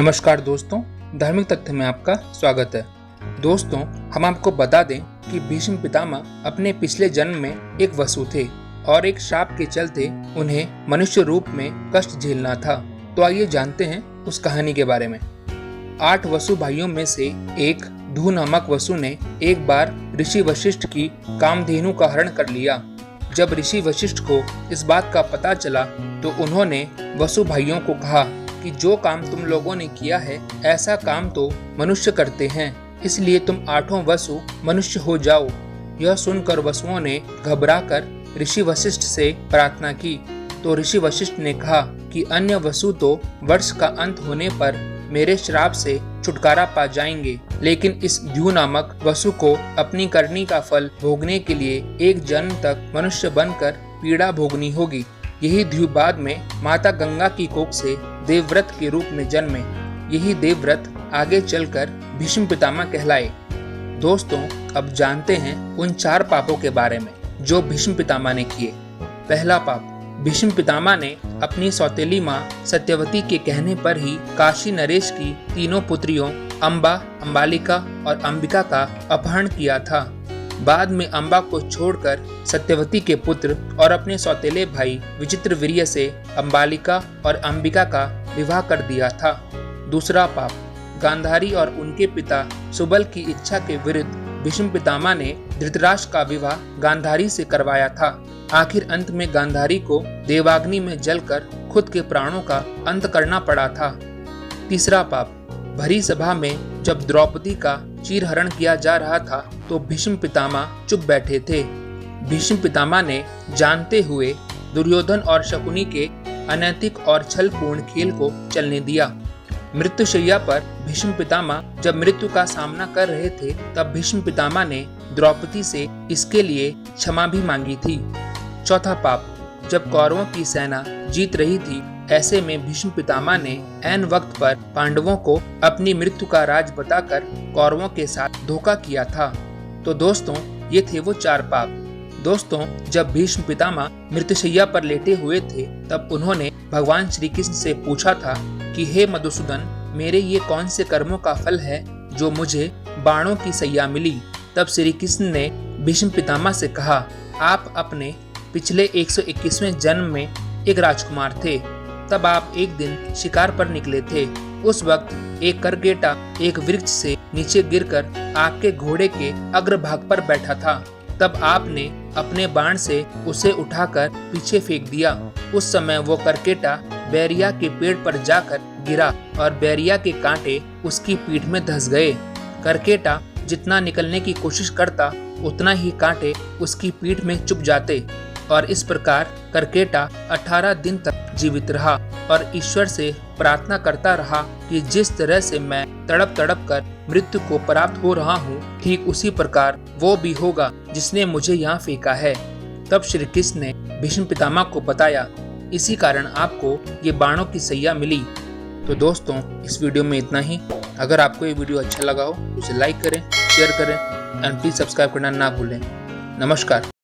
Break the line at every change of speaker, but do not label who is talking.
नमस्कार दोस्तों, धार्मिक तथ्य में आपका स्वागत है। दोस्तों, हम आपको बता दें कि भीष्म पितामह अपने पिछले जन्म में एक वसु थे और एक श्राप के चलते उन्हें मनुष्य रूप में कष्ट झेलना था। तो आइए जानते हैं उस कहानी के बारे में। 8 वसु भाइयों में से एक धू नामक वसु ने एक बार ऋषि वशिष्ठ की कामधेनु का हरण कर लिया। जब ऋषि वशिष्ठ को इस बात का पता चला तो उन्होंने वसु भाइयों को कहा कि जो काम तुम लोगों ने किया है ऐसा काम तो मनुष्य करते हैं, इसलिए तुम 8 वसु मनुष्य हो जाओ। यह सुनकर वसुओं ने घबराकर ऋषि वशिष्ठ से प्रार्थना की तो ऋषि वशिष्ठ ने कहा कि अन्य वसु तो वर्ष का अंत होने पर मेरे श्राप से छुटकारा पा जाएंगे, लेकिन इस द्यू नामक वसु को अपनी करनी का फल भोगने के लिए एक जन्म तक मनुष्य बनकर पीड़ा भोगनी होगी। यही द्यू बाद में माता गंगा की कोख से देवव्रत के रूप में जन्मे। यही देवव्रत आगे चलकर भीष्म पितामह कहलाए। दोस्तों, अब जानते हैं उन 4 पापों के बारे में जो भीष्म पितामह ने किए। पहला पाप, भीष्म पितामह ने अपनी सौतेली माँ सत्यवती के कहने पर ही काशी नरेश की तीनों पुत्रियों अम्बा, अम्बालिका और अंबिका का अपहरण किया था। बाद में अम्बा को छोड़कर सत्यवती के पुत्र और अपने सौतेले भाई विचित्रवीर्य से अम्बालिका और अंबिका का विवाह कर दिया था। दूसरा पाप, गांधारी और उनके पिता सुबल की इच्छा के विरुद्ध भीष्म पितामह ने धृतराष्ट्र का विवाह गांधारी से करवाया था। आखिर अंत में गांधारी को देवाग्नि में जलकर खुद के प्राणों का अंत करना पड़ा था। तीसरा पाप, भरी सभा में जब द्रौपदी का चीरहरण किया जा रहा था तो भीष्म पितामह चुप बैठे थे। भीष्म पितामह ने जानते हुए दुर्योधन और शकुनी के अनैतिक और छलपूर्ण खेल को चलने दिया। मृत्युशैया पर भीष्म पितामह जब मृत्यु का सामना कर रहे थे तब भीष्म पितामह ने द्रौपदी से इसके लिए क्षमा भी मांगी थी। चौथा पाप, जब कौरवों की सेना जीत रही थी ऐसे में भीष्म पितामह ने ऐन वक्त पर पांडवों को अपनी मृत्यु का राज बताकर कौरवों के साथ धोखा किया था। तो दोस्तों, ये थे वो 4 पाप। दोस्तों, जब भीष्म पितामह मृत्युशैया पर लेटे हुए थे तब उन्होंने भगवान श्री कृष्ण से पूछा था कि हे मधुसूदन, मेरे ये कौन से कर्मों का फल है जो मुझे बाणों की सैया मिली। तब श्री कृष्ण ने भीष्म पितामह से कहा, आप अपने पिछले 121वें जन्म में एक राजकुमार थे। तब आप एक दिन शिकार पर निकले थे। उस वक्त एक करकेटा एक वृक्ष से नीचे गिरकर आपके घोड़े के अग्रभाग पर बैठा था। तब आपने अपने बाण से उसे उठाकर पीछे फेंक दिया। उस समय वो करकेटा बैरिया के पेड़ पर जाकर गिरा और बैरिया के कांटे उसकी पीठ में धंस गए। करकेटा जितना निकलने की कोशिश करता उतना ही कांटे उसकी पीठ में चुभ जाते और इस प्रकार करकेटा 18 दिन तक जीवित रहा और ईश्वर से प्रार्थना करता रहा कि जिस तरह से मैं तड़प तड़प कर मृत्यु को प्राप्त हो रहा हूँ ठीक उसी प्रकार वो भी होगा जिसने मुझे यहाँ फेंका है। तब श्री कृष्ण ने भीष्म पितामह को बताया, इसी कारण आपको ये बाणों की सैया मिली। तो दोस्तों, इस वीडियो में इतना ही। अगर आपको ये वीडियो अच्छा लगा हो तो उसे लाइक करें, शेयर करें एंड प्लीज सब्सक्राइब करना ना भूलें। नमस्कार।